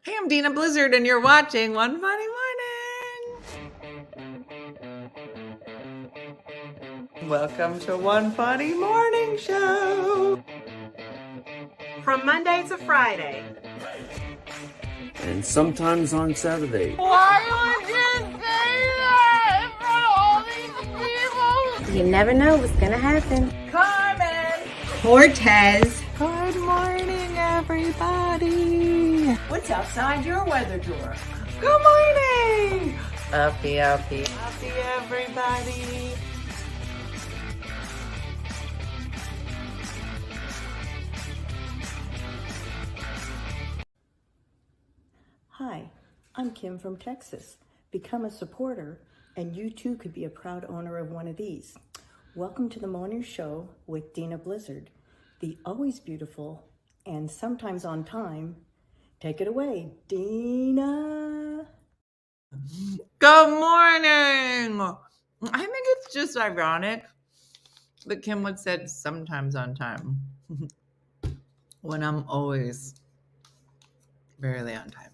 Hey, I'm Dina Blizzard, and you're watching One Funny Morning. Welcome to One Funny Morning Show. From Monday to Friday. And sometimes on Saturday. Why would you say that in front of all these people? You never know what's gonna happen. Carmen. Cortez. Good morning, everybody. What's outside your weather drawer? Good morning. Uppie, everybody. Hi, I'm Kim from Texas. Become a supporter, and you too could be a proud owner of one of these. Welcome to the Morning Show with Dina Blizzard, the always beautiful and sometimes on time. Take it away, Dina. Good morning. I think it's just ironic that Kim would said sometimes on time when I'm always barely on time.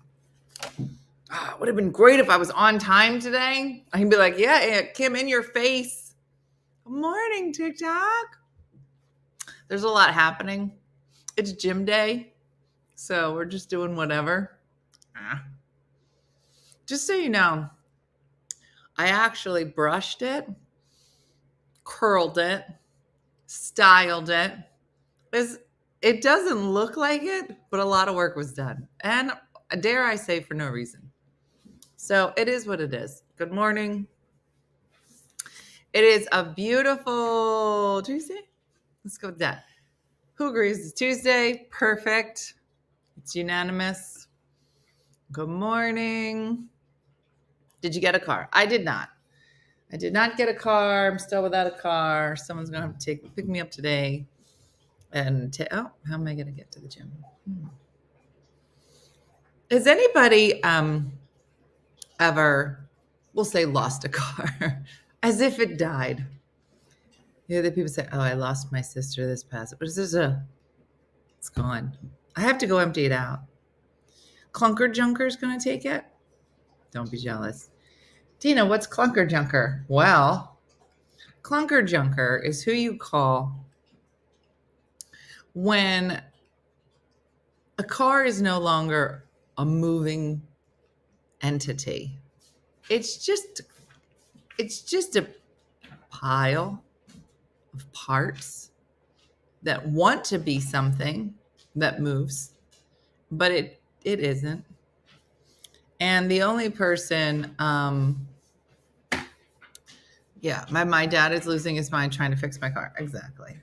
Would have been great if I was on time today. I can be like, yeah, Kim, in your face. Good morning, TikTok. There's a lot happening. It's gym day, so we're just doing whatever. Just so you know, I actually brushed it, curled it, styled it. It doesn't look like it, but a lot of work was done. And dare I say, for no reason. So it is what it is. Good morning. It is a beautiful Tuesday. Let's go with that. Who agrees? It's Tuesday. Perfect. It's unanimous. Good morning. Did you get a car? I did not. I did not get a car. I'm still without a car. Someone's going to have to pick me up today. And how am I going to get to the gym? Has anybody ever, we'll say, lost a car as if it died? You know, the people say, "Oh, I lost my sister this past," but it's gone. I have to go empty it out. Clunker Junker's going to take it. Don't be jealous. Dina, what's Clunker Junker? Well, Clunker Junker is who you call when a car is no longer a moving entity. It's just a pile of parts that want to be something that moves, but it isn't. And the only person, my dad is losing his mind trying to fix my car. Exactly.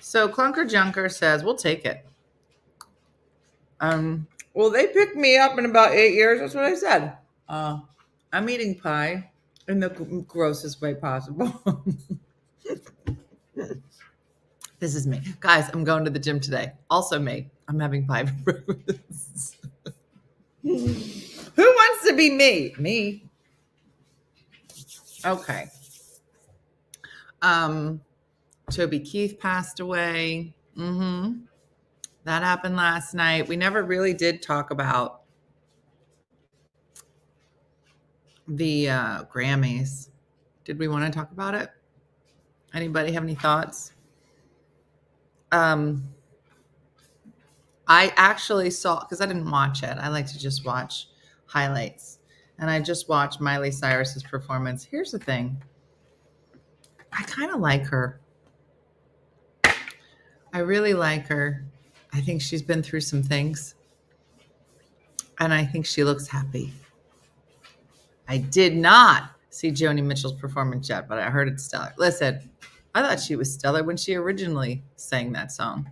So Clunker Junker says, we'll take it. Well, they picked me up in about 8 years. That's what I said. I'm eating pie in the grossest way possible. This is me. Guys, I'm going to the gym today. Also me. I'm having pie for breakfast. Who wants to be me? Me. Okay. Toby Keith passed away. That happened last night. We never really did talk about the Grammys. Did we want to talk about it? Anybody have any thoughts? I actually saw, because I didn't watch it. I like to just watch highlights. And I just watched Miley Cyrus's performance. Here's the thing. I kind of like her. I really like her. I think she's been through some things. And I think she looks happy. I did not see Joni Mitchell's performance yet, but I heard it's stellar. Listen, I thought she was stellar when she originally sang that song.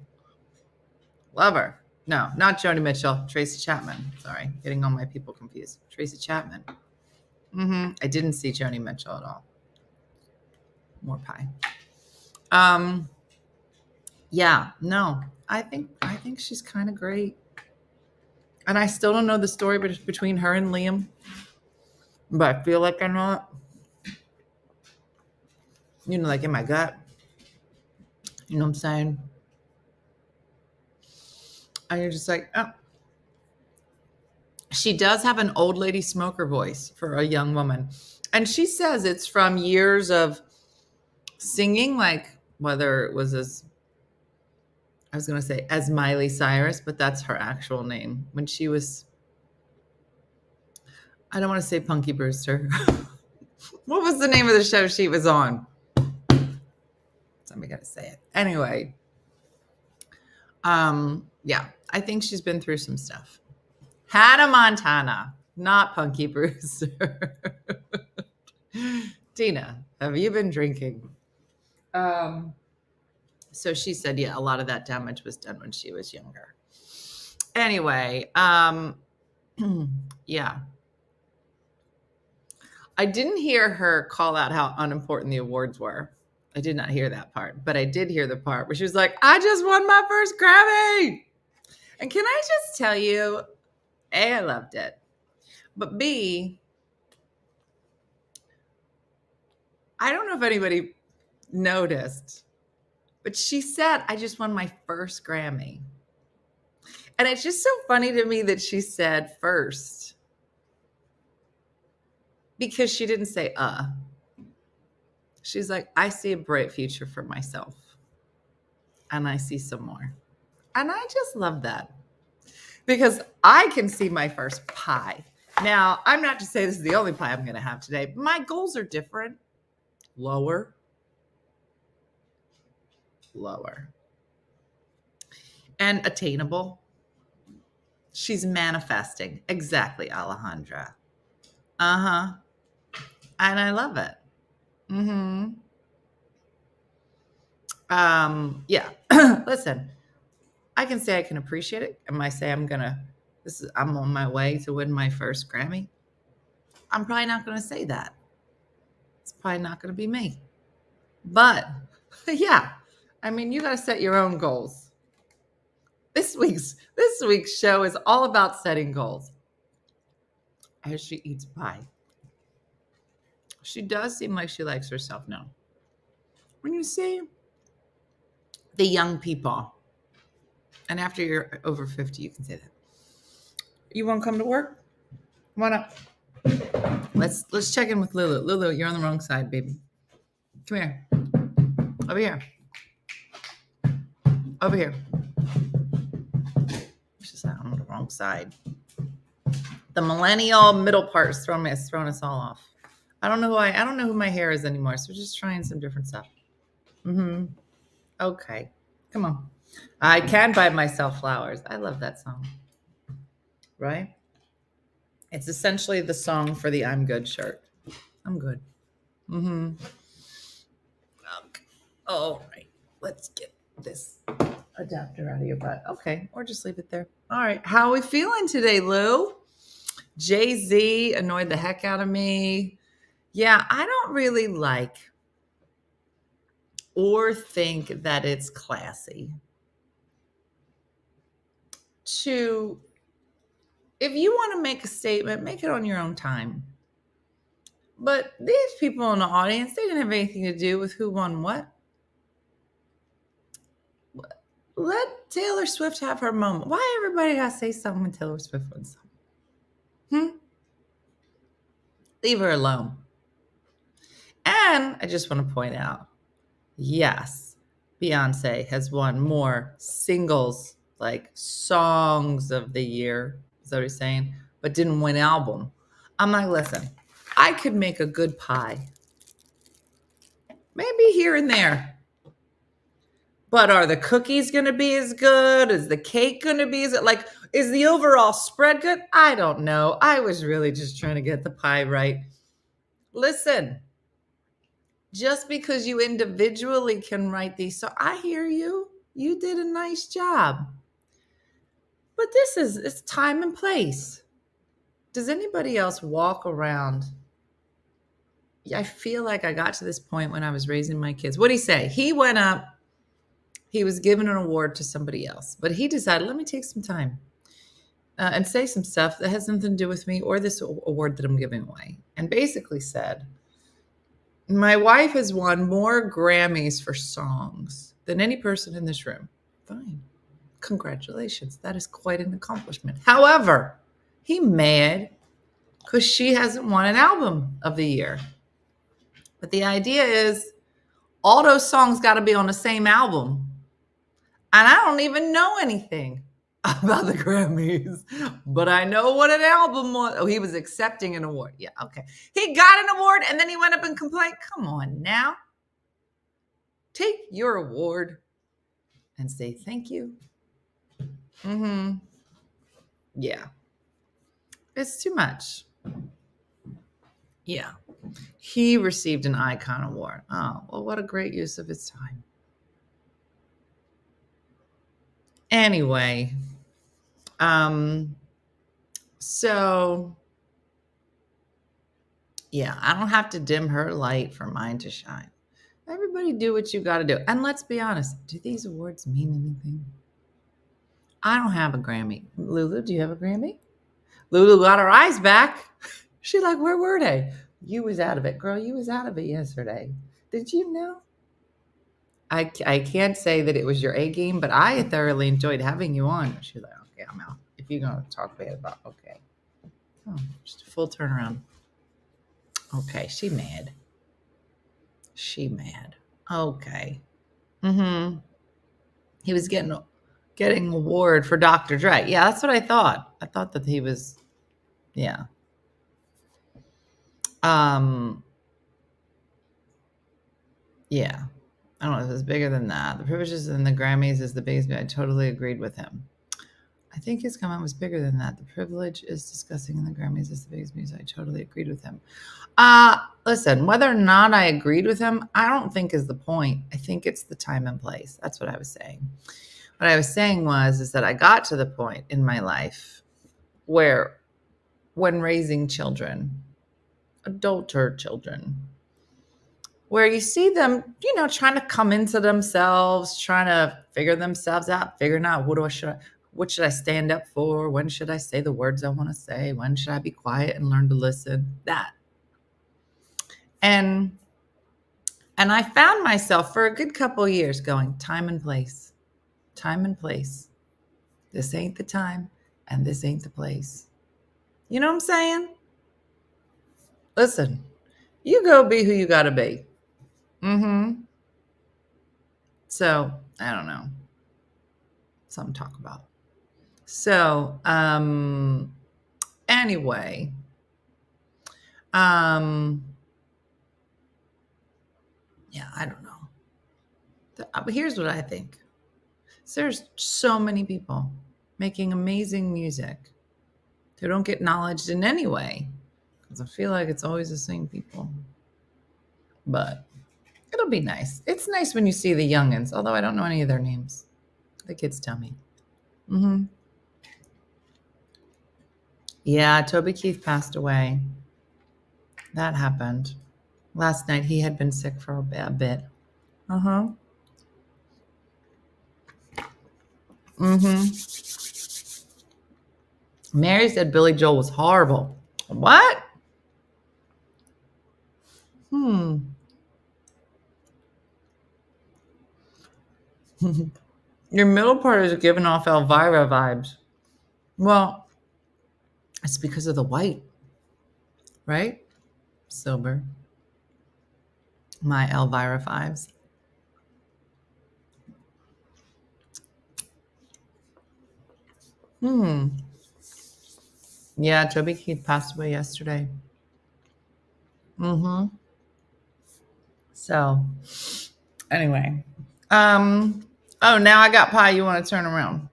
Love her. No, not Joni Mitchell. Tracy Chapman. Sorry, getting all my people confused. Tracy Chapman. I didn't see Joni Mitchell at all. More pie. Yeah, no. I think she's kind of great. And I still don't know the story between her and Liam. But I feel like I know it. You know, like in my gut. You know what I'm saying? And you're just like, oh. She does have an old lady smoker voice for a young woman. And she says it's from years of singing, like whether it was as Miley Cyrus, but that's her actual name. When she was, I don't want to say Punky Brewster. What was the name of the show she was on? Somebody got to say it. Anyway, yeah, I think she's been through some stuff. Hannah Montana, not Punky Brewster. Tina, have you been drinking? So she said, yeah, a lot of that damage was done when she was younger. Anyway, yeah. I didn't hear her call out how unimportant the awards were. I did not hear that part, but I did hear the part where she was like, I just won my first Grammy. And can I just tell you, A, I loved it. But B, I don't know if anybody noticed, but she said, I just won my first Grammy. And it's just so funny to me that she said first. Because she didn't say, She's like, I see a bright future for myself. And I see some more. And I just love that. Because I can see my first pie. Now, I'm not to say this is the only pie I'm going to have today. My goals are different. Lower. And attainable. She's manifesting. Exactly, Alejandra. Uh-huh. And I love it. Mm-hmm. Yeah. Listen, I can say I can appreciate it. I might say I'm on my way to win my first Grammy. I'm probably not going to say that. It's probably not going to be me. But yeah, I mean, you got to set your own goals. This week's show is all about setting goals. As she eats pie. She does seem like she likes herself now. When you see the young people, and after you're over 50, you can say that. You want to come to work? Why not? Let's check in with Lulu. Lulu, you're on the wrong side, baby. Come here. Over here. Over here. She's on the wrong side. The millennial middle part is throwing us all off. I don't know who my hair is anymore, so we're just trying some different stuff. Okay. Come on. I can buy myself flowers. I love that song. Right? It's essentially the song for the I'm good shirt. I'm good. Okay. All right. Let's get this adapter out of your butt. Okay. Or just leave it there. All right. How are we feeling today, Lou? Jay-Z annoyed the heck out of me. Yeah, I don't really like or think that it's classy to, if you want to make a statement, make it on your own time. But these people in the audience, they didn't have anything to do with who won what. Let Taylor Swift have her moment. Why everybody got to say something when Taylor Swift wins something? Leave her alone. And I just want to point out, yes, Beyonce has won more singles, like songs of the year, is that what he's saying? But didn't win album. I'm like, listen, I could make a good pie. Maybe here and there. But are the cookies going to be as good? Is the cake going to be as good? Like, is the overall spread good? I don't know. I was really just trying to get the pie right. Listen. Just because you individually can write these, so I hear you. You did a nice job. But it's time and place. Does anybody else walk around? I feel like I got to this point when I was raising my kids. What did he say? He went up. He was given an award to somebody else. But he decided, let me take some time and say some stuff that has nothing to do with me or this award that I'm giving away. And basically said, my wife has won more Grammys for songs than any person in this room. Fine. Congratulations. That is quite an accomplishment. However, He mad because she hasn't won an album of the year. But the idea is all those songs got to be on the same album. And I don't even know anything about the Grammys, but I know what an album was. Oh, he was accepting an award. Yeah, okay. He got an award and then he went up and complained. Come on now. Take your award and say thank you. Yeah. It's too much. Yeah. He received an Icon Award. Oh, well, what a great use of his time. Anyway, so yeah, I don't have to dim her light for mine to shine. Everybody do what you got to do. And let's be honest, do these awards mean anything? I don't have a Grammy. Lulu, do you have a Grammy? Lulu got her eyes back. She like, where were they? You was out of it. Girl, you was out of it yesterday. Did you know? I can't say that it was your A game, but I thoroughly enjoyed having you on. She's like, okay, I'm out. If you're going to talk bad about, okay. Oh, just a full turnaround. Okay, she mad. She mad. Okay. He was getting an award for Dr. Dre. Yeah, that's what I thought. I thought that he was, yeah. Yeah. I don't know if it's bigger than that. The privileges in the Grammys is the biggest. I totally agreed with him. I think his comment was bigger than that. The privilege is discussing in the Grammys is the biggest music. I totally agreed with him. Listen, whether or not I agreed with him, I don't think is the point. I think it's the time and place. That's what I was saying. What I was saying is that I got to the point in my life where when raising children, adulter children, where you see them, trying to come into themselves, trying to figure themselves out, figuring out what should I stand up for? When should I say the words I want to say? When should I be quiet and learn to listen? That. And I found myself for a good couple of years going, time and place. Time and place. This ain't the time and this ain't the place. You know what I'm saying? Listen, you go be who you got to be. So, I don't know. Something to talk about. So, anyway, yeah, I don't know. But here's what I think. There's so many people making amazing music who don't get acknowledged in any way. Because I feel like it's always the same people. But it'll be nice. It's nice when you see the youngins, although I don't know any of their names. The kids tell me. Yeah, Toby Keith passed away. That happened. Last night, he had been sick for a bit. Mary said Billy Joel was horrible. What? Your middle part is giving off Elvira vibes. Well, it's because of the white, right? Silver. My Elvira vibes. Yeah, Toby Keith passed away yesterday. So, anyway. Oh, now I got pie. You want to turn around.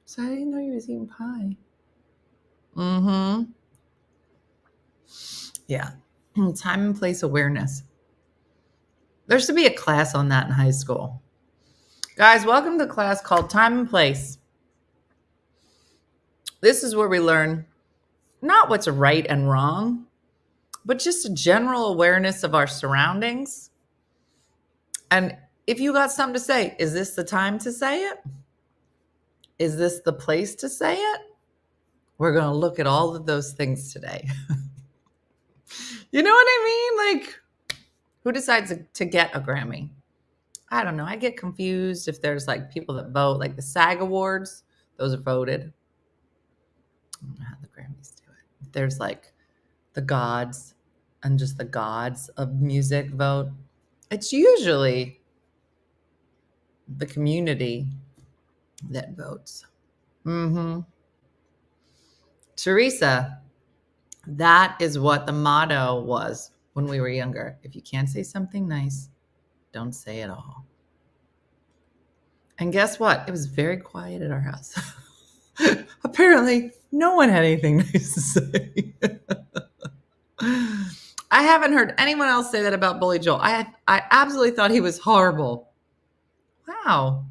So I didn't know you was eating pie. Yeah. Time and place awareness. There should be a class on that in high school. Guys, welcome to a class called Time and Place. This is where we learn not what's right and wrong, but just a general awareness of our surroundings. And if you got something to say, is this the time to say it? Is this the place to say it? We're going to look at all of those things today. You know what I mean? Like, who decides to get a Grammy? I don't know. I get confused if there's like people that vote, like the SAG Awards. Those are voted. I don't know how the Grammys do it. There's like the gods and just the gods of music vote. It's usually the community that votes. Teresa, that is what the motto was when we were younger. If you can't say something nice, don't say it all. And guess what? It was very quiet at our house. Apparently, no one had anything nice to say. I haven't heard anyone else say that about Bully Joel. I absolutely thought he was horrible. Wow.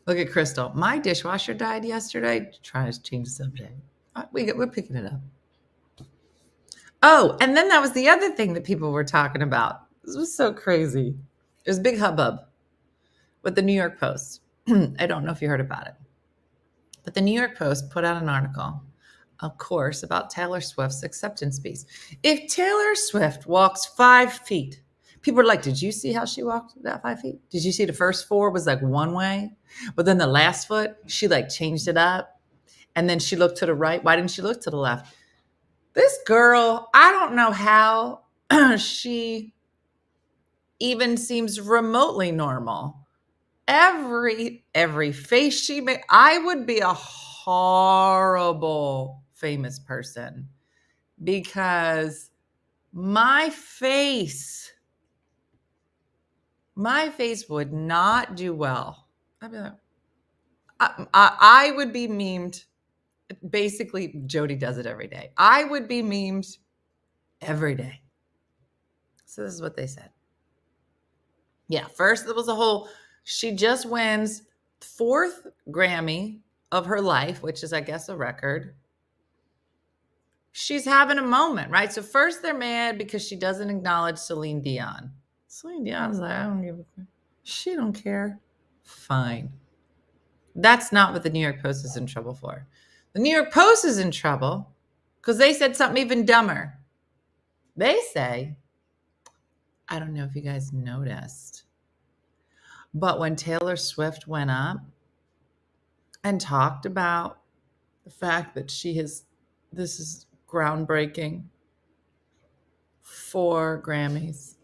Look at Crystal. My dishwasher died yesterday. Trying to change the subject. We're picking it up. Oh, and then that was the other thing that people were talking about. This was so crazy. There's a big hubbub with the New York Post. I don't know if you heard about it. But the New York Post put out an article, of course, about Taylor Swift's acceptance speech. If Taylor Swift walks 5 feet, people are like, did you see how she walked that 5 feet? Did you see the first 4 was like one way? But then the last foot, she like changed it up. And then she looked to the right. Why didn't she look to the left? This girl, I don't know how she even seems remotely normal. Every face she made, I would be a horrible famous person because my face would not do well. I'd be like, I would be memed. Basically, Jody does it every day. I would be memed every day. So this is what they said. Yeah, first there was a whole, she just wins 4th Grammy of her life, which is, I guess, a record. She's having a moment, right? So first they're mad because she doesn't acknowledge Celine Dion. Celine Dion's like, I don't give a crap. She don't care. Fine. That's not what the New York Post is in trouble for. The New York Post is in trouble because they said something even dumber. They say, I don't know if you guys noticed, but when Taylor Swift went up and talked about the fact that this is groundbreaking, 4 Grammys,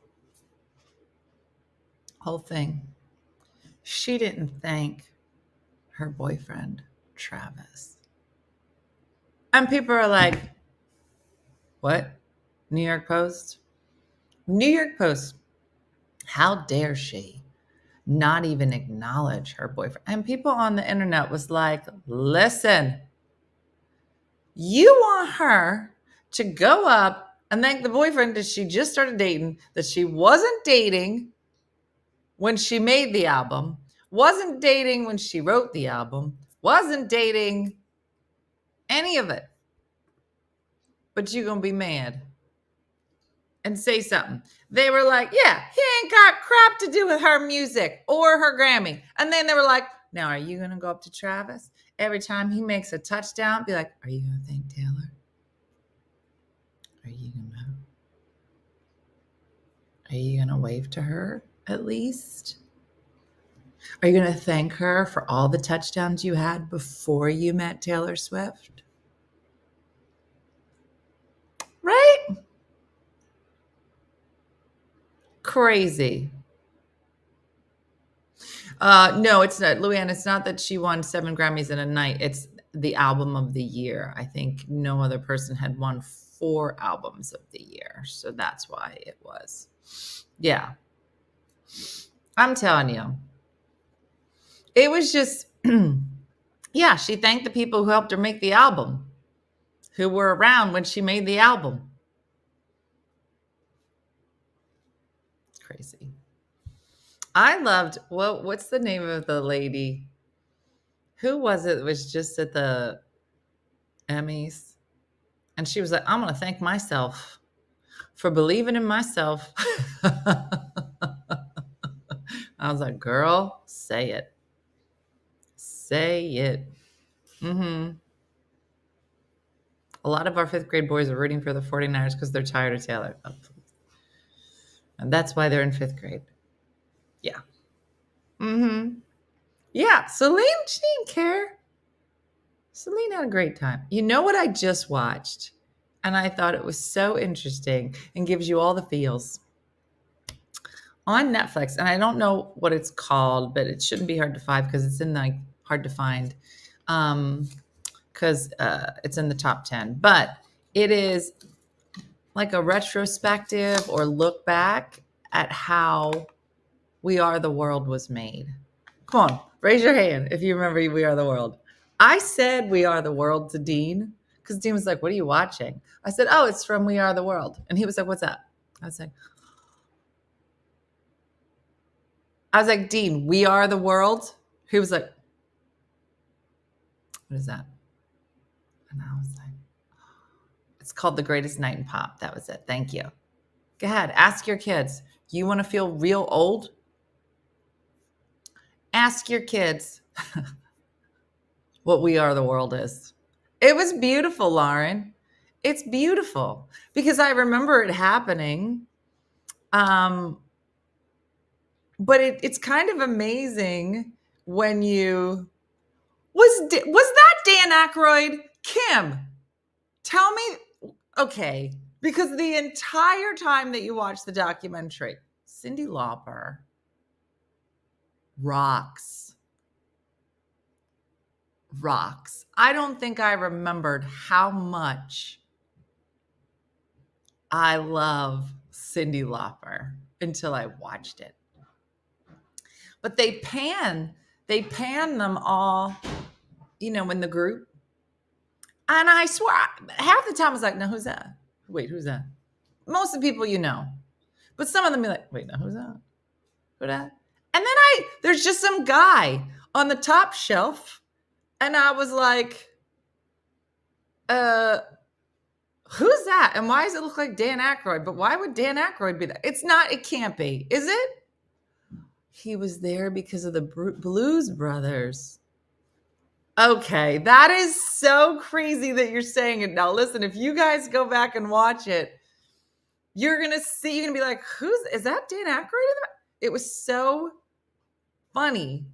whole thing, she didn't thank her boyfriend, Travis. And people are like, what? New York Post? New York Post, how dare she not even acknowledge her boyfriend? And people on the internet was like, listen, you want her to go up and thank the boyfriend that she just started dating, that she wasn't dating when she made the album, wasn't dating when she wrote the album, wasn't dating any of it. But you're going to be mad and say something. They were like, yeah, he ain't got crap to do with her music or her Grammy. And then they were like, now are you going to go up to Travis every time he makes a touchdown? Be like, are you going to thank Taylor? Are you going to wave to her at least? Are you going to thank her for all the touchdowns you had before you met Taylor Swift? Right? Crazy. No, it's not, Luann. It's not that she won 7 Grammys in a night. It's the album of the year. I think no other person had won 4 albums of the year. So that's why it was. Yeah. I'm telling you. It was just, yeah, she thanked the people who helped her make the album, who were around when she made the album. It's crazy. I loved, what's the name of the lady? Who was it that was just at the Emmys? And she was like, I'm going to thank myself for believing in myself. I was like, girl, say it. Say it. A lot of our 5th grade boys are rooting for the 49ers because they're tired of Taylor. Oh, and that's why they're in 5th grade. Yeah. Yeah, Celine, she didn't care. Celine had a great time. You know what I just watched? And I thought it was so interesting and gives you all the feels. On Netflix, and I don't know what it's called, but it shouldn't be hard to find because it's in the hard to find because it's in the top 10. But it is like a retrospective or look back at how We Are the World was made. Come on, raise your hand if you remember We Are the World. I said We Are the World to Dean because Dean was like, "What are you watching?" I said, "Oh, it's from We Are the World." And he was like, "What's that?" I was like, "Dean, We Are the World." He was like, "What is that?" And I was like, "It's called The Greatest Night in Pop." That was it. Thank you. Go ahead. Ask your kids. You want to feel real old? Ask your kids what We Are the World is. It was beautiful, Lauren. It's beautiful because I remember it happening. But it's kind of amazing when you was that Dan Aykroyd? Kim, tell me, okay, because the entire time that you watch the documentary, Cyndi Lauper rocks. I don't think I remembered how much I love Cyndi Lauper until I watched it. But they pan them all, in the group. And I swear, half the time I was like, "No, who's that? Wait, who's that?" Most of the people you know. But some of them be like, "Wait, no, who's that? Who that?" And then there's just some guy on the top shelf. And I was like, who's that? And why does it look like Dan Aykroyd? But why would Dan Aykroyd be there? It can't be. Is it? He was there because of the Blues Brothers. Okay, that is so crazy that you're saying it. Now, listen, if you guys go back and watch it, you're going to be like, is that Dan Aykroyd? It was so funny.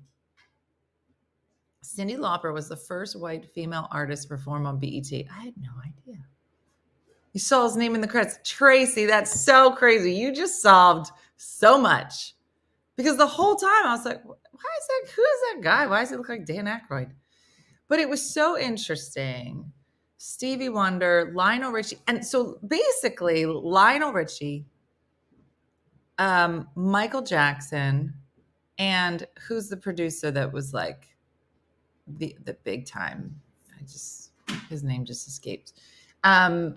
Cyndi Lauper was the first white female artist to perform on BET. I had no idea. You saw his name in the credits. Tracy, that's so crazy. You just solved so much. Because the whole time I was like, who is that guy? Why does he look like Dan Aykroyd? But it was so interesting. Stevie Wonder, Lionel Richie. And so basically Lionel Richie, Michael Jackson, and who's the producer that was like the big time? His name just escaped. Had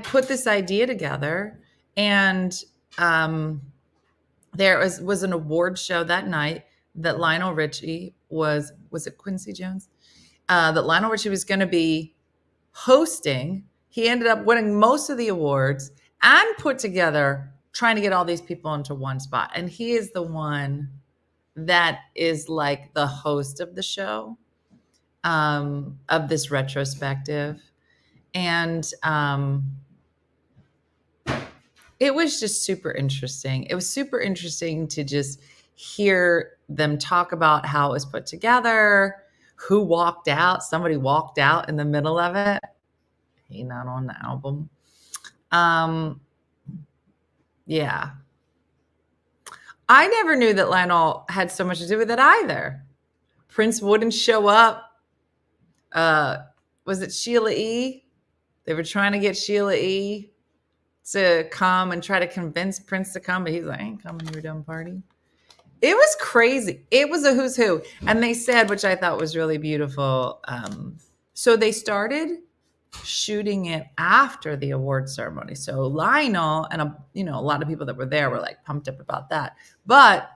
put this idea together, and there was an award show that night that Lionel Richie was it Quincy Jones? That Lionel Richie was going to be hosting. He ended up winning most of the awards and put together trying to get all these people into one spot. And he is the one that is like the host of the show, of this retrospective. And it was just super interesting. It was super interesting to just hear them talk about how it was put together, who walked out. Somebody walked out in the middle of it. He not on the album. Yeah. I never knew that Lionel had so much to do with it either. Prince wouldn't show up. Was it Sheila E? They were trying to get Sheila E to come and try to convince Prince to come, but he's like, "I ain't coming to your dumb party." It was crazy. It was a who's who. And they said, which I thought was really beautiful. So they started shooting it after the award ceremony. So Lionel and a lot of people that were there were like pumped up about that. But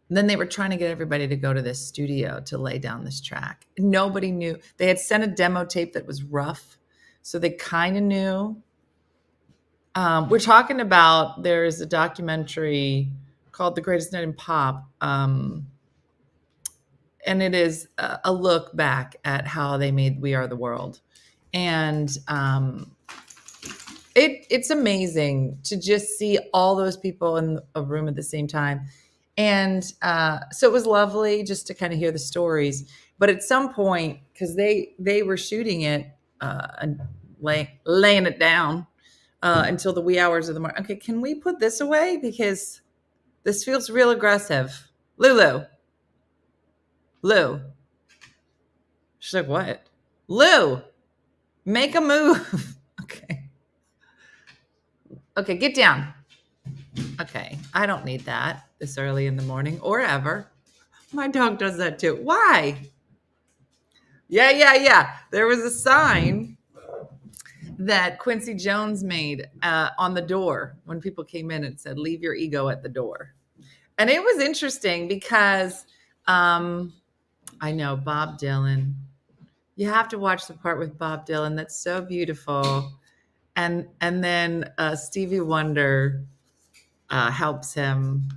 then they were trying to get everybody to go to this studio to lay down this track. Nobody knew. They had sent a demo tape that was rough. So they kind of knew. We're talking about, there's a documentary called The Greatest Night in Pop. And it is a look back at how they made We Are the World. And it's amazing to just see all those people in a room at the same time. And so it was lovely just to kind of hear the stories. But at some point, because they were shooting it and laying it down until the wee hours of the morning. Okay, can we put this away? Because this feels real aggressive. Lulu. She's like, what? Lou, make a move. Okay. Okay, get down. Okay, I don't need that this early in the morning or ever. My dog does that too. Why? Yeah. There was a sign that Quincy Jones made on the door when people came in. It said, leave your ego at the door. And it was interesting because I know Bob Dylan. You have to watch the part with Bob Dylan. That's so beautiful. And then Stevie Wonder helps him.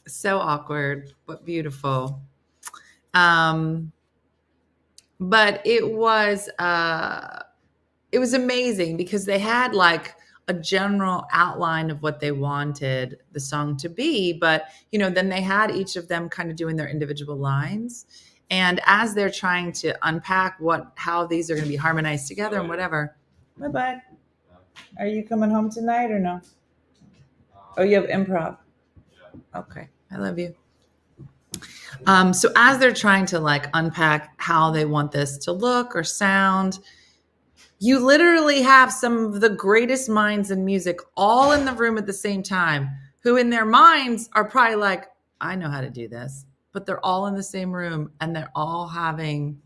So awkward, but beautiful. But it was amazing because they had like a general outline of what they wanted the song to be, but then they had each of them kind of doing their individual lines. And as they're trying to unpack how these are going to be harmonized together and whatever. Bye bye. Are you coming home tonight or no? Oh, you have improv. Okay, I love you. So as they're trying to like unpack how they want this to look or sound, you literally have some of the greatest minds in music all in the room at the same time, who in their minds are probably like, I know how to do this, but they're all in the same room and they're all having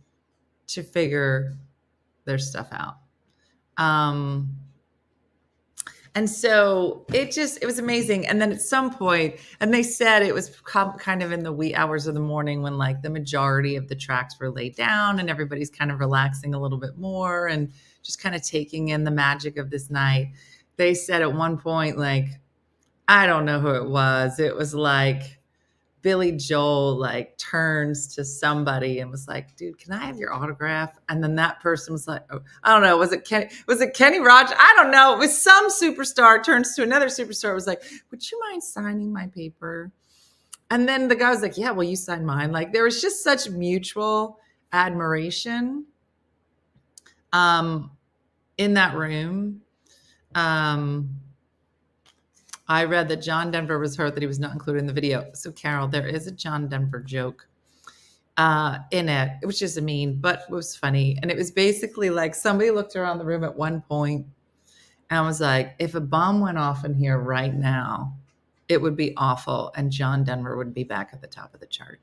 to figure their stuff out. And so it was amazing. And then at some point, and they said it was kind of in the wee hours of the morning when like the majority of the tracks were laid down and everybody's kind of relaxing a little bit more and just kind of taking in the magic of this night. They said at one point, like, I don't know who it was. It was like Billy Joel like turns to somebody and was like, dude, can I have your autograph? And then that person was like, oh, I don't know. Was it Kenny Rogers? I don't know. It was some superstar turns to another superstar. It was like, would you mind signing my paper? And then the guy was like, yeah, well, you sign mine. Like there was just such mutual admiration in that room. I read that John Denver was hurt that he was not included in the video. So, Carol, there is a John Denver joke in it, which is mean, but it was funny. And it was basically like somebody looked around the room at one point and was like, if a bomb went off in here right now, it would be awful. And John Denver would be back at the top of the chart.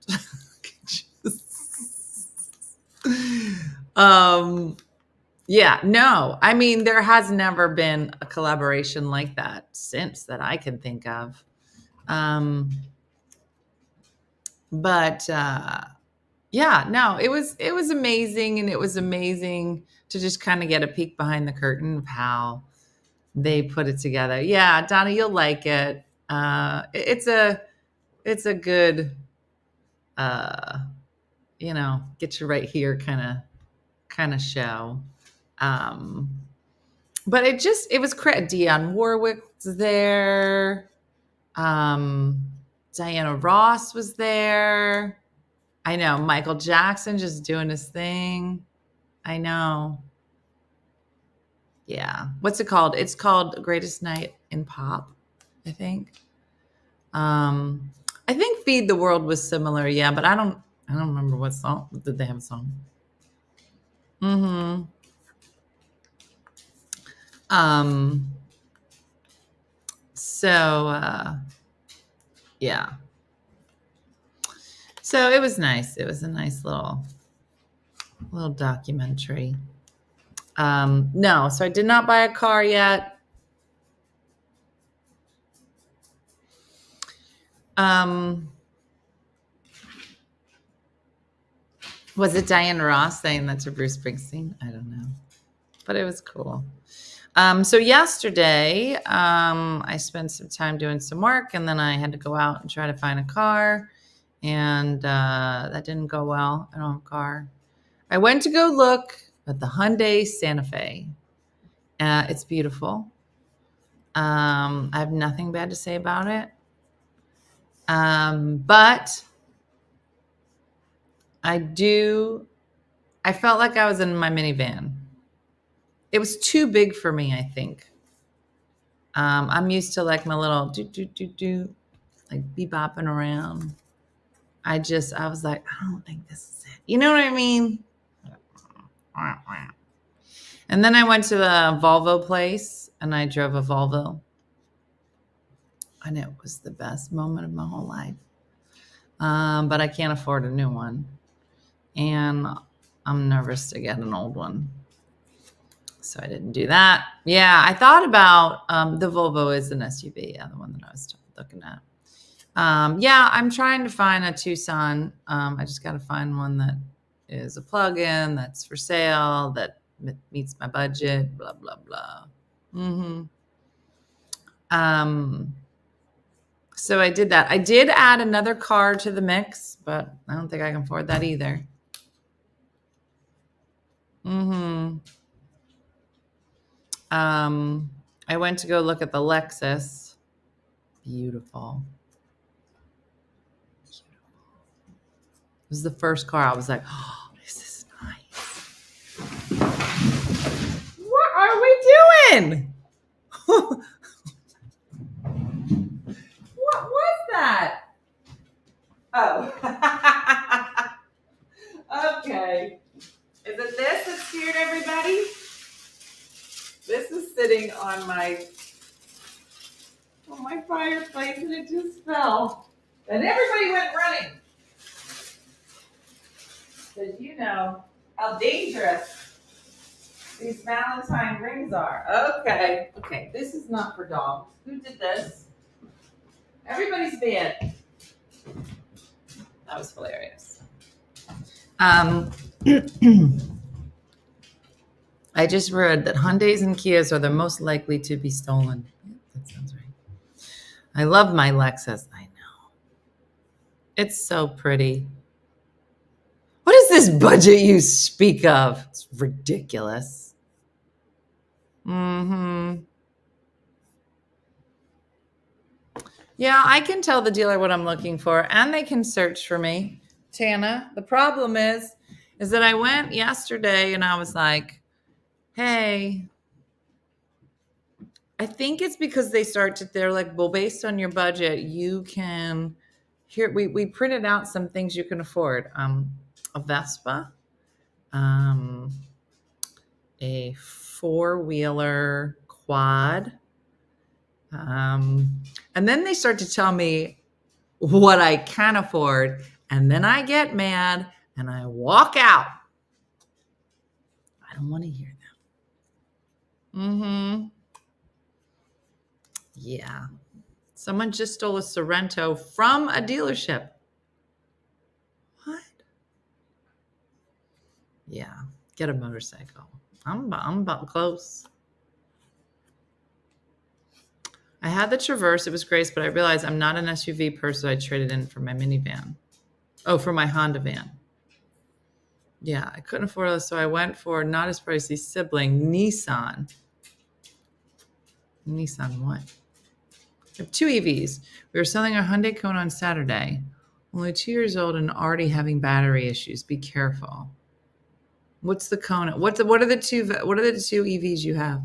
Yeah, no, I mean, there has never been a collaboration like that since that I can think of. But yeah, no, it was amazing. And it was amazing to just kind of get a peek behind the curtain of how they put it together. Yeah, Donna, you'll like it. It's a good, get you right here kind of show. But it was Dionne Warwick was there. Diana Ross was there. I know. Michael Jackson just doing his thing. I know. Yeah. What's it called? It's called Greatest Night in Pop, I think. I think Feed the World was similar. Yeah, but I don't remember what song. Did they have a song? Mm-hmm. Yeah. So it was nice. It was a nice little documentary. No, so I did not buy a car yet. Was it Diana Ross saying that to Bruce Springsteen? I don't know, but it was cool. So yesterday, I spent some time doing some work and then I had to go out and try to find a car and that didn't go well. I don't have a car. I went to go look at the Hyundai Santa Fe. It's beautiful. I have nothing bad to say about it. But I felt like I was in my minivan. It was too big for me, I think. I'm used to like my little like be bopping around. I was like, I don't think this is it. You know what I mean? And then I went to the Volvo place and I drove a Volvo. And it was the best moment of my whole life. But I can't afford a new one. And I'm nervous to get an old one. So I didn't do that. Yeah, I thought about the Volvo is an SUV. Yeah, the one that I was looking at. Yeah, I'm trying to find a Tucson. I just got to find one that is a plug-in, that's for sale, that meets my budget, blah, blah, blah. So I did that. I did add another car to the mix, but I don't think I can afford that either. I went to go look at the Lexus. Beautiful. It was the first car. I was like, oh, this is nice. What are we doing? What was that? Oh. Okay. Is it this that scared everybody? This is sitting on my fireplace and it just fell. And everybody went running. Because you know how dangerous these Valentine rings are. Okay. Okay. This is not for dogs. Who did this? Everybody's bad. That was hilarious. I just read that Hyundais and Kias are the most likely to be stolen. Yeah, that sounds right. I love my Lexus. I know. It's so pretty. What is this budget you speak of? It's ridiculous. Yeah, I can tell the dealer what I'm looking for, and they can search for me. Tana, the problem is that I went yesterday and I was like, hey, I think it's because they're like, well, based on your budget, you can, here, we printed out some things you can afford. A Vespa, a four-wheeler quad. And then they start to tell me what I can afford. And then I get mad and I walk out. I don't want to hear them. Yeah. Someone just stole a Sorrento from a dealership. What? Yeah. Get a motorcycle. I'm about close. I had the Traverse. It was great, but I realized I'm not an SUV person. I traded in for my minivan. Oh, for my Honda van. Yeah, I couldn't afford it, so I went for not as pricey sibling, Nissan. Nissan what? We have two EVs. We were selling our Hyundai Kona on Saturday. Only 2 years old and already having battery issues. Be careful. What's the Kona? What are the two EVs you have?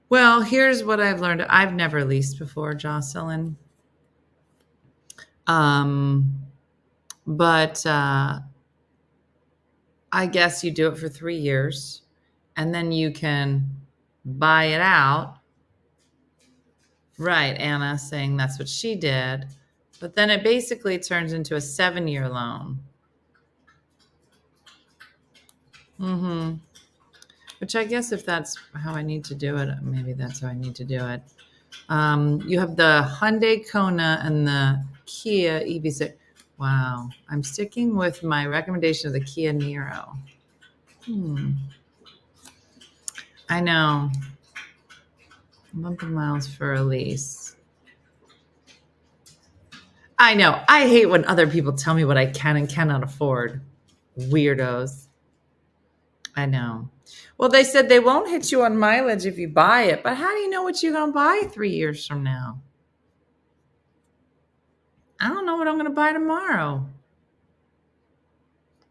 Well, here's what I've learned. I've never leased before, Jocelyn. But I guess you do it for 3 years and then you can buy it out. Right, Anna saying that's what she did. But then it basically turns into a 7-year loan. Which I guess if that's how I need to do it, maybe that's how I need to do it. You have the Hyundai Kona and the Kia EV6. Wow. I'm sticking with my recommendation of the Kia Niro. I know. A month of miles for a lease. I know. I hate when other people tell me what I can and cannot afford. Weirdos. I know. Well, they said they won't hit you on mileage if you buy it, but how do you know what you're going to buy 3 years from now? I don't know what I'm going to buy tomorrow.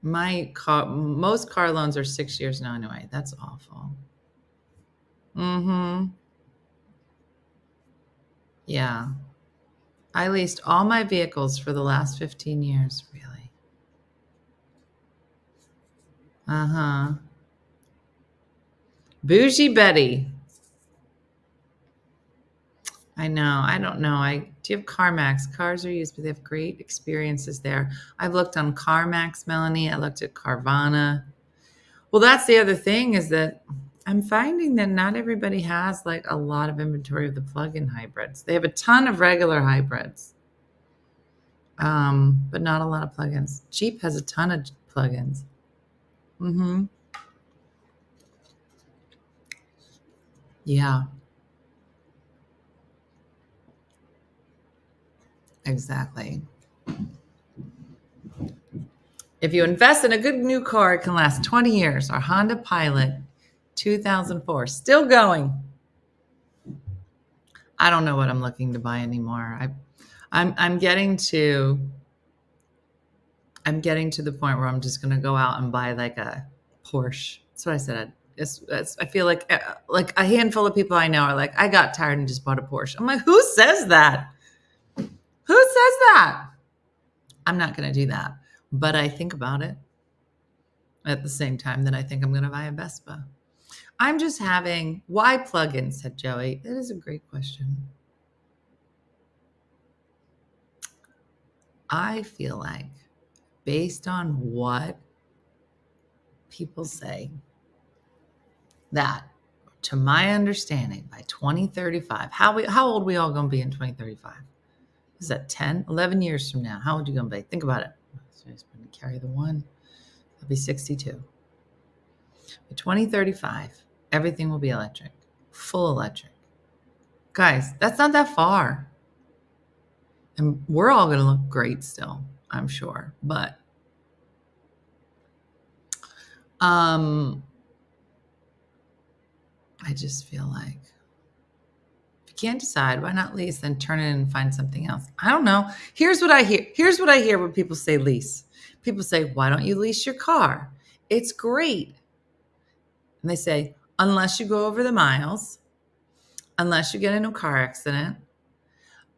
Most car loans are 6 years now anyway. That's awful. Mm-hmm. Yeah. I leased all my vehicles for the last 15 years. Really? Uh-huh. Bougie Betty. I know. I don't know. Do you have CarMax? Cars are used, but they have great experiences there. I've looked on CarMax, Melanie. I looked at Carvana. Well, that's the other thing is that I'm finding that not everybody has like a lot of inventory of the plug-in hybrids. They have a ton of regular hybrids, but not a lot of plug-ins. Jeep has a ton of plug-ins. Mm-hmm. Yeah. Exactly. If you invest in a good new car, it can last 20 years. Our Honda Pilot 2004, still going. I don't know what I'm looking to buy anymore. I'm getting to the point where I'm just going to go out and buy like a Porsche. That's what I said. I feel like a handful of people I know are like, I got tired and just bought a Porsche. I'm like, who says that? Who says that? I'm not going to do that. But I think about it at the same time that I think I'm going to buy a Vespa. I'm just having, why plug-in, said Joey. That is a great question. I feel like based on what people say, that to my understanding, by 2035, how old we all going to be in 2035? Is that 10, 11 years from now? How old are you going to be? Think about it. So he's going to carry the one. I'll be 62. By 2035, everything will be electric, full electric. Guys, that's not that far. And we're all going to look great still, I'm sure. But I just feel like if you can't decide, why not lease? Then turn it in and find something else. I don't know. Here's what I hear when people say lease. People say, why don't you lease your car? It's great. And they say, unless you go over the miles, unless you get into a car accident,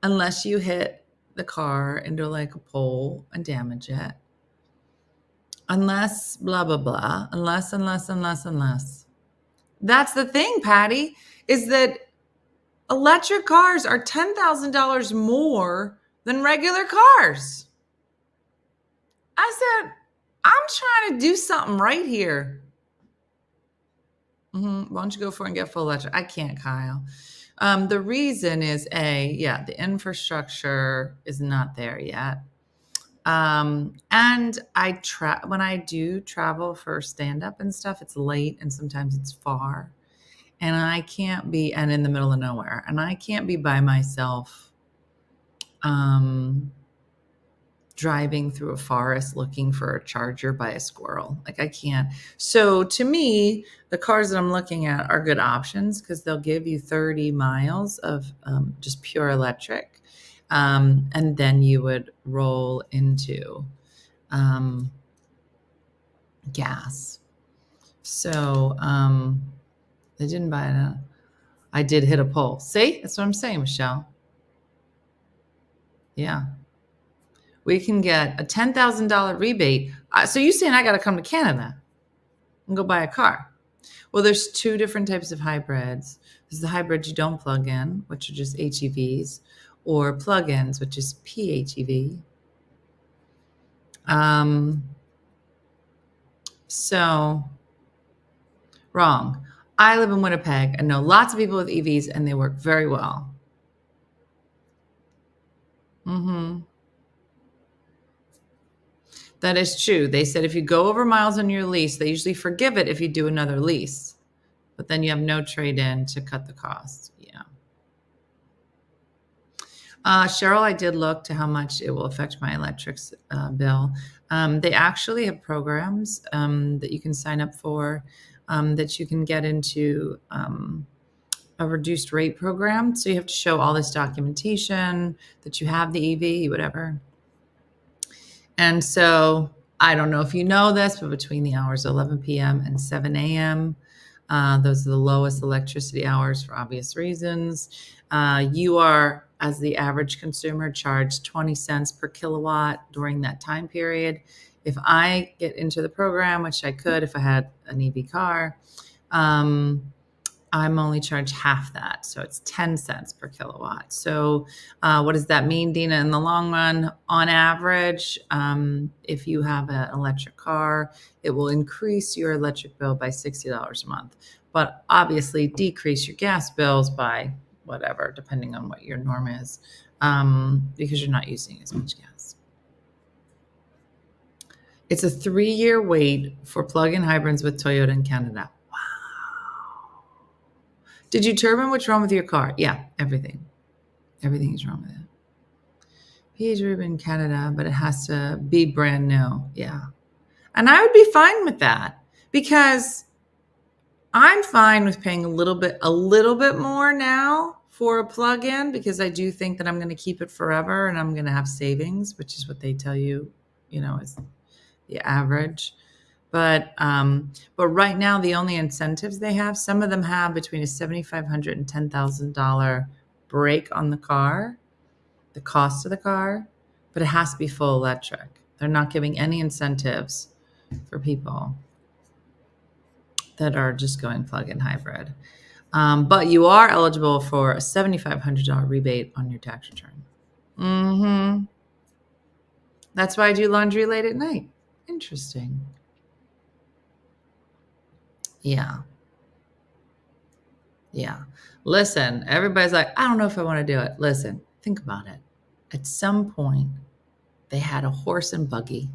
unless you hit the car into like a pole and damage it, unless blah, blah, blah, unless. That's the thing, Patty, is that electric cars are $10,000 more than regular cars. I said, I'm trying to do something right here. Why don't you go for it and get full electric? I can't, Kyle. The reason is the infrastructure is not there yet. And when I do travel for stand-up and stuff, it's late and sometimes it's far. And I can't be, and in the middle of nowhere, and I can't be by myself driving through a forest looking for a charger by a squirrel. Like I can't. So to me, the cars that I'm looking at are good options because they'll give you 30 miles of just pure electric. And then you would roll into gas. So they didn't buy it. I did hit a pole. See, that's what I'm saying, Michelle. Yeah. We can get a $10,000 rebate. So you saying I got to come to Canada and go buy a car? Well, there's two different types of hybrids. There's the hybrid you don't plug in, which are just HEVs, or plug-ins, which is PHEV. So wrong. I live in Winnipeg and know lots of people with EVs, and they work very well. That is true. They said if you go over miles on your lease, they usually forgive it if you do another lease. But then you have no trade-in to cut the cost. Yeah. Cheryl, I did look to how much it will affect my electric bill. They actually have programs that you can sign up for, that you can get into a reduced rate program. So you have to show all this documentation that you have the EV, whatever. And so I don't know if you know this, but between the hours of 11 p.m. and 7 a.m., those are the lowest electricity hours for obvious reasons. You are, as the average consumer, charged 20 cents per kilowatt during that time period. If I get into the program, which I could if I had an EV car, I'm only charged half that. So it's 10 cents per kilowatt. So what does that mean, Dina? In the long run, on average, if you have an electric car, it will increase your electric bill by $60 a month, but obviously decrease your gas bills by whatever, depending on what your norm is, because you're not using as much gas. It's a 3-year wait for plug-in hybrids with Toyota in Canada. Did you determine what's wrong with your car? Yeah, everything. Everything is wrong with it. PH in Canada, but it has to be brand new. Yeah. And I would be fine with that because I'm fine with paying a little bit more now for a plug-in because I do think that I'm going to keep it forever and I'm going to have savings, which is what they tell you, is the average. But right now, the only incentives they have, some of them have between a $7,500 and $10,000 break on the car, the cost of the car, but it has to be full electric. They're not giving any incentives for people that are just going plug-in hybrid. But you are eligible for a $7,500 rebate on your tax return. Mm-hmm. That's why I do laundry late at night. Interesting. Yeah. Yeah. Listen, everybody's like, I don't know if I want to do it. Listen, think about it. At some point, they had a horse and buggy,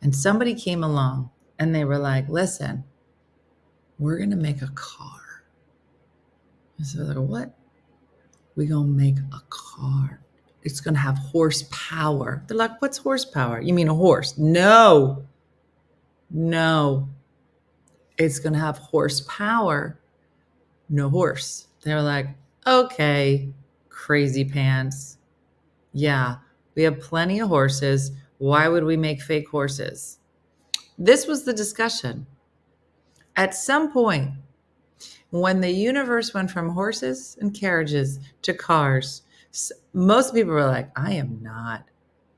and somebody came along and they were like, listen, we're going to make a car. And so they're like, what? We're going to make a car. It's going to have horsepower. They're like, what's horsepower? You mean a horse? No. It's going to have horsepower. No horse. They were like, okay, crazy pants. Yeah, we have plenty of horses. Why would we make fake horses? This was the discussion. At some point, when the universe went from horses and carriages to cars, most people were like, I am not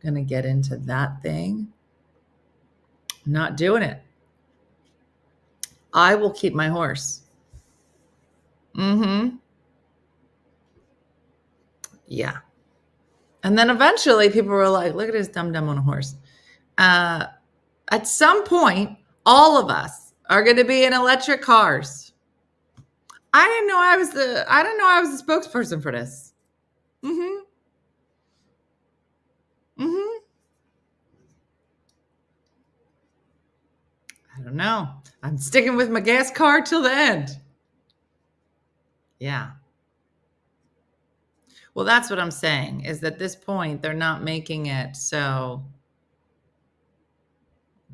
going to get into that thing. Not doing it. I will keep my horse. Mm-hmm. Yeah. And then eventually people were like, look at this dumb on a horse. At some point, all of us are going to be in electric cars. I didn't know I was the spokesperson for this. Mm-hmm. Mm-hmm. I don't know. I'm sticking with my gas car till the end. Yeah. Well, that's what I'm saying, is that at this point, they're not making it so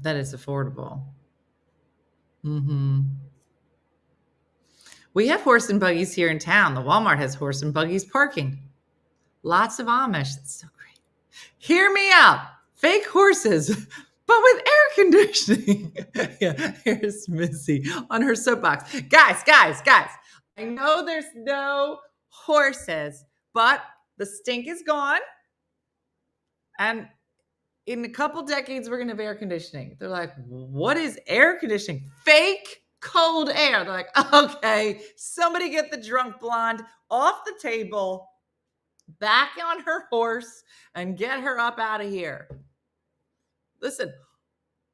that it's affordable. Mm-hmm. We have horse and buggies here in town. The Walmart has horse and buggies parking. Lots of Amish. That's so great. Hear me out. Fake horses, but with air conditioning. Yeah, here's Missy on her soapbox. Guys. I know there's no horses, but the stink is gone. And in a couple decades, we're going to have air conditioning. They're like, what is air conditioning? Fake cold air. They're like, okay, somebody get the drunk blonde off the table, back on her horse, and get her up out of here. Listen,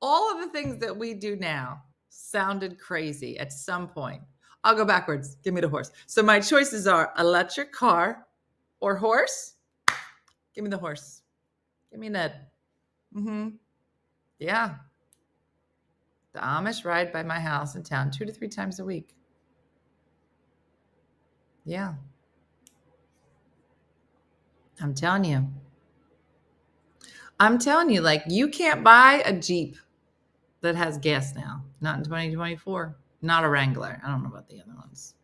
all of the things that we do now sounded crazy at some point. I'll go backwards. Give me the horse. So my choices are electric car or horse. Give me the horse. Give me Ned. Mm-hmm. Yeah. The Amish ride by my house in town 2 to 3 times a week. Yeah. I'm telling you, like, you can't buy a Jeep that has gas now. Not in 2024. Not a Wrangler. I don't know about the other ones.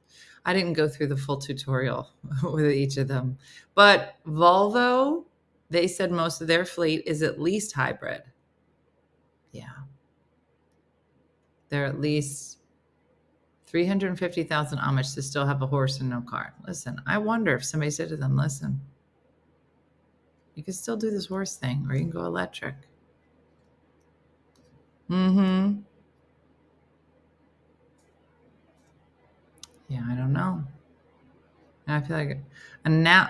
I didn't go through the full tutorial with each of them. But Volvo, they said most of their fleet is at least hybrid. Yeah. They're at least 350,000 Amish to still have a horse and no car. Listen, I wonder if somebody said to them, listen, you can still do this horse thing, or you can go electric. Mm-hmm. Yeah, I don't know. I feel like, and now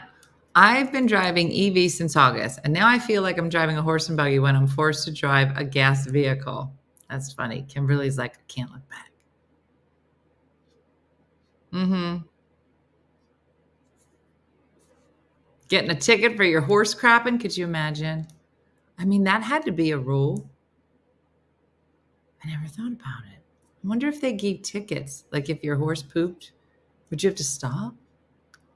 I've been driving EV since August, and now I feel like I'm driving a horse and buggy when I'm forced to drive a gas vehicle. That's funny. Kimberly's like, I can't look back. Mm-hmm. Getting a ticket for your horse crapping? Could you imagine? I mean, that had to be a rule. I never thought about it. I wonder if they gave tickets. Like if your horse pooped, would you have to stop?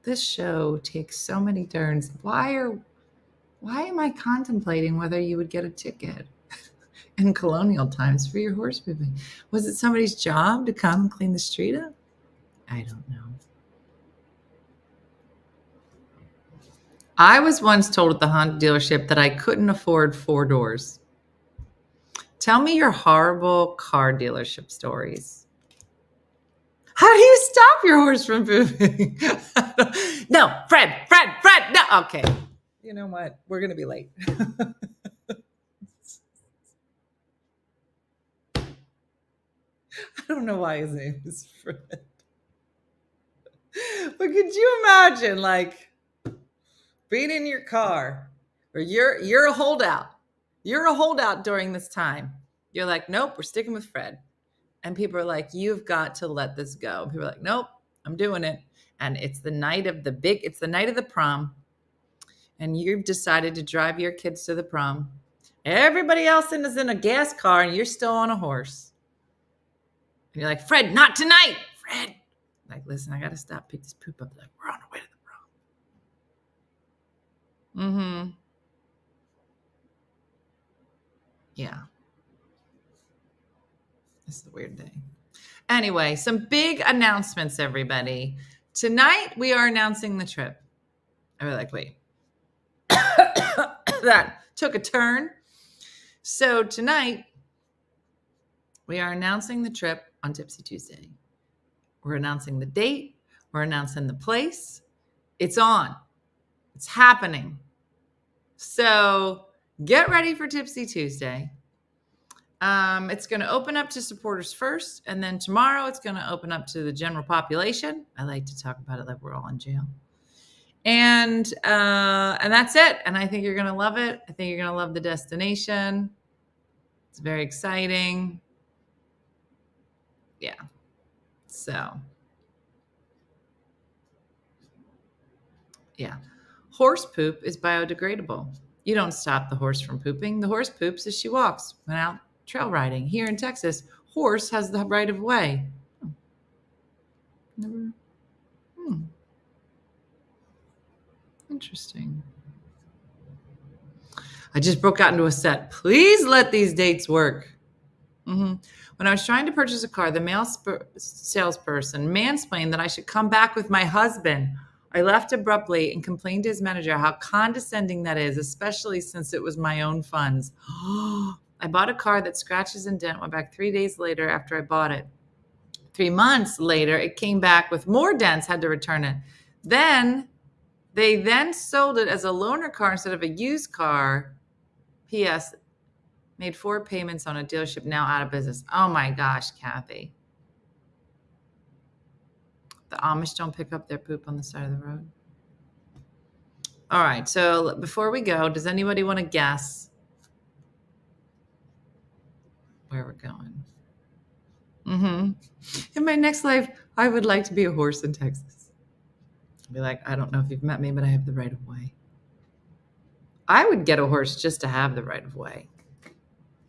This show takes so many turns. Why am I contemplating whether you would get a ticket in colonial times for your horse pooping? Was it somebody's job to come and clean the street up? I don't know. I was once told at the Honda dealership that I couldn't afford 4 doors. Tell me your horrible car dealership stories. How do you stop your horse from pooping? No, Fred, no. Okay. You know what? We're going to be late. I don't know why his name is Fred. But could you imagine, like, being in your car, or you're a holdout. You're a holdout during this time. You're like, nope, we're sticking with Fred. And people are like, you've got to let this go. People are like, nope, I'm doing it. And it's the night of the prom. And you've decided to drive your kids to the prom. Everybody else is in a gas car and you're still on a horse. And you're like, Fred, not tonight. Fred. Like, listen, I got to stop, pick this poop up. Like, we're on our way to the prom. Mm-hmm. Yeah. This is a weird day. Anyway, some big announcements, everybody. Tonight, we are announcing the trip. I was like, wait. That took a turn. So tonight, we are announcing the trip on Tipsy Tuesday. We're announcing the date. We're announcing the place. It's on. It's happening. So get ready for Tipsy Tuesday. It's going to open up to supporters first, and then tomorrow it's going to open up to the general population. I like to talk about it like we're all in jail. And that's it. And I think you're going to love it. I think you're going to love the destination. It's very exciting. Yeah. So, yeah. Horse poop is biodegradable. You don't stop the horse from pooping. The horse poops as she walks. Went out trail riding. Here in Texas, horse has the right of way. Never. Interesting. I just broke out into a set. Please let these dates work. When I was trying to purchase a car, the male salesperson mansplained that I should come back with my husband. I left abruptly and complained to his manager how condescending that is, especially since it was my own funds. I bought a car that scratches and dent, went back 3 days later after I bought it. 3 months later, it came back with more dents, had to return it. They sold it as a loaner car instead of a used car. P.S. Made 4 payments on a dealership now out of business. Oh my gosh, Kathy. The Amish don't pick up their poop on the side of the road. All right, so before we go, does anybody want to guess where we're going? In my next life, I would like to be a horse in Texas. I'd be like, I don't know if you've met me, but I have the right of way. I would get a horse just to have the right of way.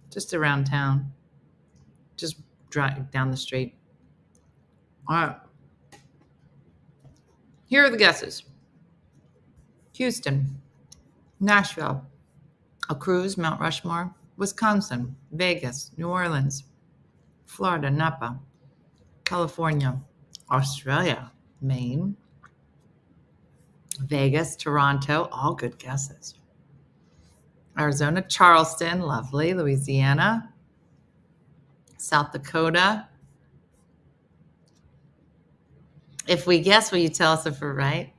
Just around town. Just drive down the street. All right. Here are the guesses. Houston, Nashville, a cruise, Mount Rushmore, Wisconsin, Vegas, New Orleans, Florida, Napa, California, Australia, Maine. Vegas, Toronto, all good guesses. Arizona, Charleston, lovely. Louisiana, South Dakota. If we guess, will you tell us if we're right?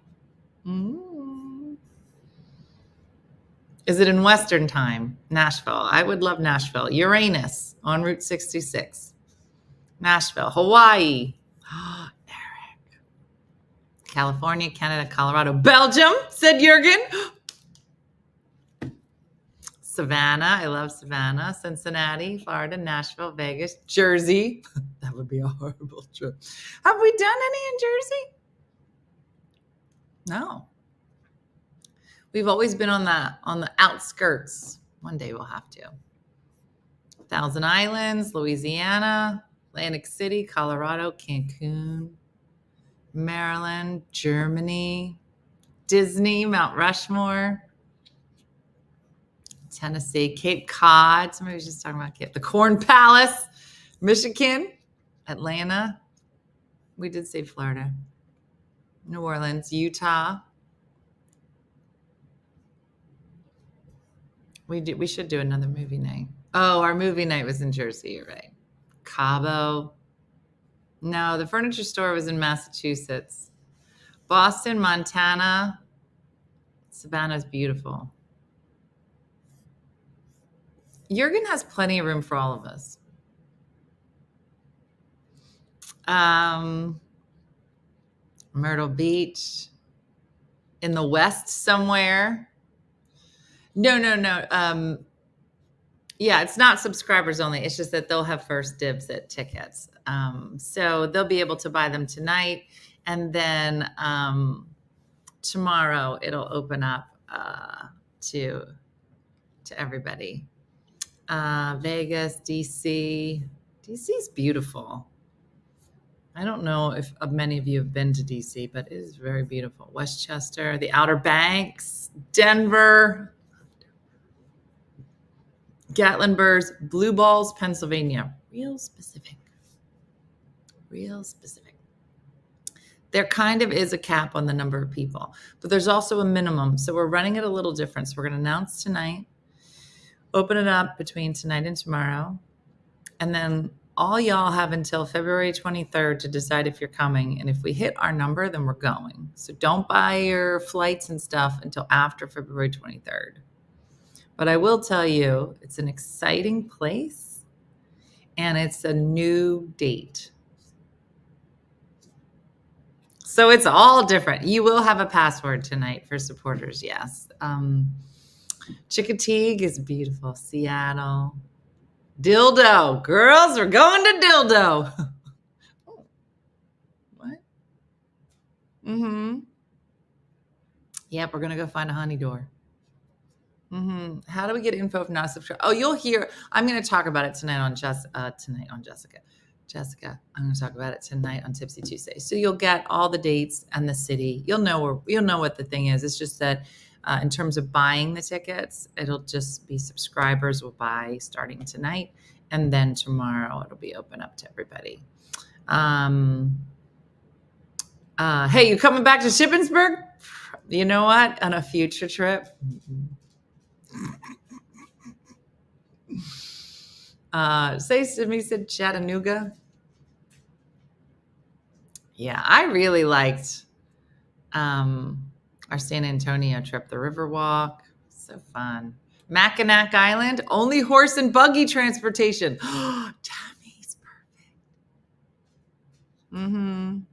Is it in Western time? Nashville. I would love Nashville. Uranus on Route 66. Nashville. Hawaii. Eric. California, Canada, Colorado. Belgium, said Jurgen. Savannah. I love Savannah. Cincinnati, Florida, Nashville, Vegas, Jersey. That would be a horrible trip. Have we done any in Jersey? No. We've always been on the outskirts. One day we'll have to. Thousand Islands, Louisiana, Atlantic City, Colorado, Cancun, Maryland, Germany, Disney, Mount Rushmore, Tennessee, Cape Cod. Somebody was just talking about Cape. The Corn Palace, Michigan, Atlanta. We did say Florida. New Orleans, Utah. We should do another movie night. Oh, our movie night was in Jersey, you're right. Cabo. No, the furniture store was in Massachusetts. Boston, Montana. Savannah's beautiful. Jurgen has plenty of room for all of us. Myrtle Beach. In the West somewhere. No. Yeah, it's not subscribers only. It's just that they'll have first dibs at tickets. So they'll be able to buy them tonight. And then tomorrow it'll open up to everybody. Vegas, DC. DC's beautiful. I don't know if many of you have been to DC, but it is very beautiful. Westchester, the Outer Banks, Denver, Gatlinburg, Blue Balls, Pennsylvania. Real specific. There kind of is a cap on the number of people, but there's also a minimum. So we're running it a little different. So we're going to announce tonight, open it up between tonight and tomorrow. And then all y'all have until February 23rd to decide if you're coming. And if we hit our number, then we're going. So don't buy your flights and stuff until after February 23rd. But I will tell you, it's an exciting place and it's a new date. So it's all different. You will have a password tonight for supporters, yes. Chickateague is beautiful. Seattle. Dildo. Girls, we're going to Dildo. Oh, what? Yep, we're going to go find a honey door. How do we get info if not a subscriber? Oh, you'll hear. I'm going to talk about it tonight on Jessica. Jessica, I'm going to talk about it tonight on Tipsy Tuesday. So you'll get all the dates and the city. You'll know what the thing is. It's just that in terms of buying the tickets, it'll just be subscribers will buy starting tonight, and then tomorrow it'll be open up to everybody. Hey, you coming back to Shippensburg? You know what? On a future trip. Somebody said Chattanooga. Yeah, I really liked our San Antonio trip, the Riverwalk. So fun. Mackinac Island, only horse and buggy transportation. Tammy's perfect.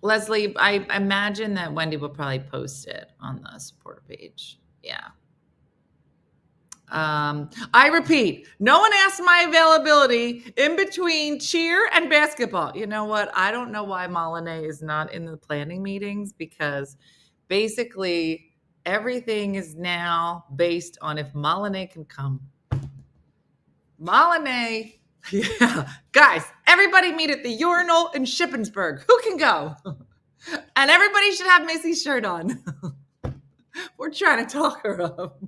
Leslie, I imagine that Wendy will probably post it on the supporter page. Yeah. I repeat, no one asked my availability in between cheer and basketball. You know what? I don't know why Molinay is not in the planning meetings, because basically everything is now based on if Molinay can come. Molinay, yeah. Guys, everybody meet at the urinal in Shippensburg. Who can go? And everybody should have Macy's shirt on. We're trying to talk her up.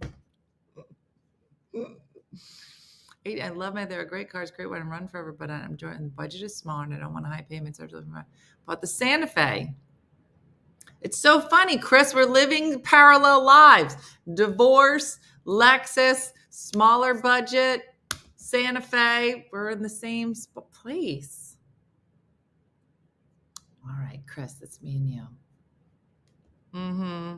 I love my, they're great cars, great one and run forever, but I'm enjoying the budget is small and I don't want high payments. Bought the Santa Fe. It's so funny, Chris. We're living parallel lives. Divorce, Lexus, smaller budget, Santa Fe. We're in the same place. All right, Chris, that's me and you. Mm-hmm.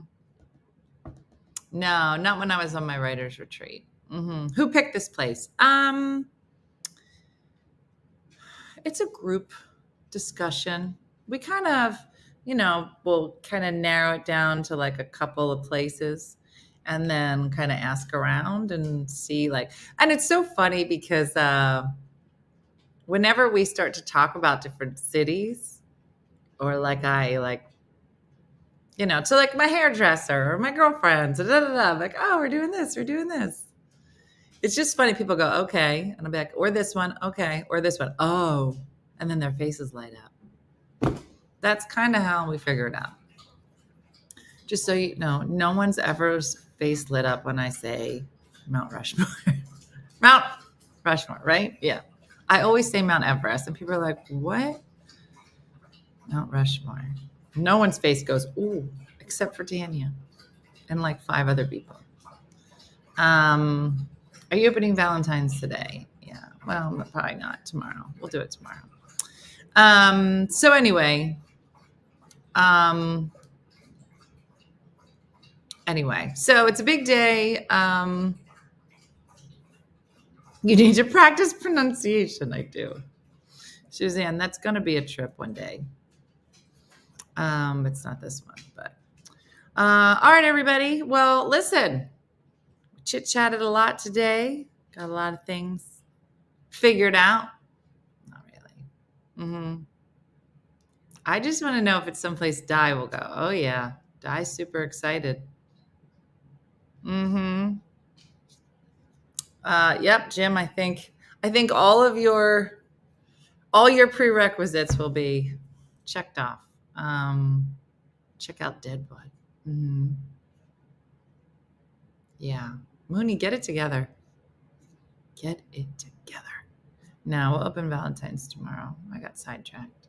No, not when I was on my writer's retreat. Mm-hmm. Who picked this place? It's a group discussion. We kind of, we'll kind of narrow it down to like a couple of places and then kind of ask around and see and it's so funny because whenever we start to talk about different cities or to my hairdresser or my girlfriends, like, oh, we're doing this. It's just funny. People go, okay. And I'll be like, or this one. Okay. Or this one. Oh. And then their faces light up. That's kind of how we figure it out. Just so you know, no one's ever face lit up when I say Mount Rushmore. Mount Rushmore, right? Yeah. I always say Mount Everest. And people are like, what? Mount Rushmore. No one's face goes, ooh, except for Tanya and like 5 other people. Are you opening Valentine's today? Yeah. Well, probably not tomorrow. We'll do it tomorrow. So anyway, so it's a big day. You need to practice pronunciation. I do. Suzanne, that's going to be a trip one day. It's not this one, but all right, everybody. Well, listen, chit-chatted a lot today. Got a lot of things figured out. Not really. Mm-hmm. I just want to know if it's someplace Di will go. Oh, yeah. Di's super excited. Mm-hmm. Yep, Jim, I think all your prerequisites will be checked off. Check out Deadwood. Mm-hmm. Yeah. Mooney, get it together. Get it together. No, we'll open Valentine's tomorrow. I got sidetracked.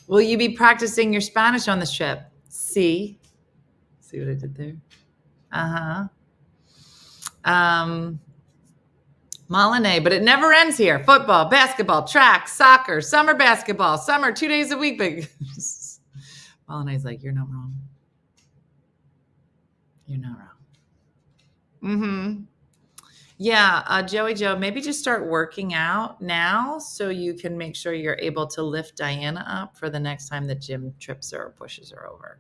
Will you be practicing your Spanish on this trip? See what I did there? Molinay, but it never ends here. Football, basketball, track, soccer, summer basketball, summer 2 days a week. Molinay's like, you're not wrong. You're not wrong. Mm-hmm. Yeah, Joey Joe, maybe just start working out now so you can make sure you're able to lift Diana up for the next time that Jim trips her or pushes her over.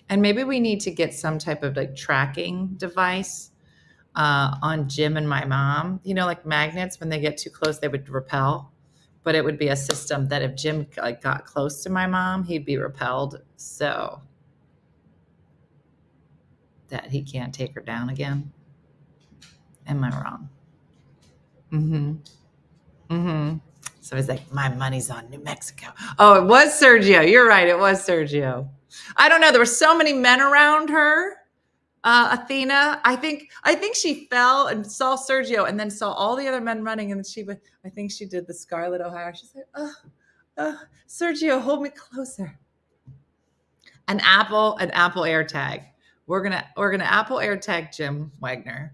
And maybe we need to get some type of tracking device on Jim and my mom. Like magnets, when they get too close, they would repel. But it would be a system that if Jim got close to my mom, he'd be repelled. So that he can't take her down again. Am I wrong? Mm-hmm. Mm-hmm. So he's like, my money's on New Mexico. Oh, it was Sergio. You're right. It was Sergio. I don't know. There were so many men around her. Athena, I think she fell and saw Sergio and then saw all the other men running. And I think she did the Scarlett O'Hara. She said, Sergio, hold me closer. An Apple AirTag. We're gonna Apple AirTag Jim Wagner.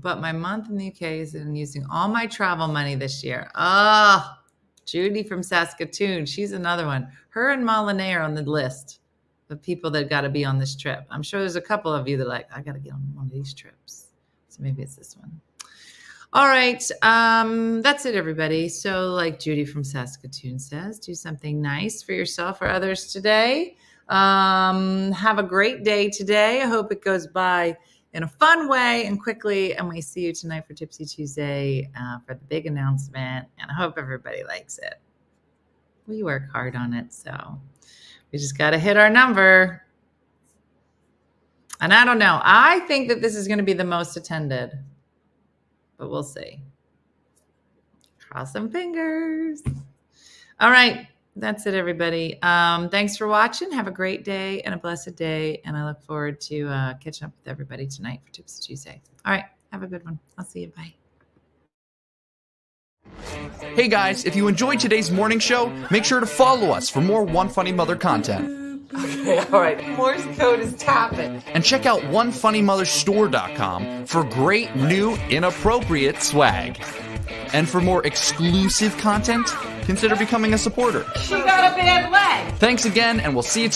But my month in the UK is in using all my travel money this year. Judy from Saskatoon. She's another one. Her and Molinay are on the list of people that got to be on this trip. I'm sure there's a couple of you that I got to get on one of these trips. So maybe it's this one. All right. That's it, everybody. So like Judy from Saskatoon says, do something nice for yourself or others today. Have a great day today. I hope it goes by in a fun way and quickly. And we see you tonight for Tipsy Tuesday for the big announcement. And I hope everybody likes it. We work hard on it. So we just got to hit our number. And I don't know. I think that this is going to be the most attended. But we'll see. Cross some fingers. All right. That's it, everybody. Thanks for watching. Have a great day and a blessed day. And I look forward to catching up with everybody tonight for Tipsy Tuesday. All right. Have a good one. I'll see you. Bye. Hey guys, if you enjoyed today's morning show, make sure to follow us for more One Funny Mother content. Okay, all right. Morse code is tapping. And check out OneFunnyMotherStore.com for great new inappropriate swag. And for more exclusive content, consider becoming a supporter. She got a bad leg. Thanks again, and we'll see you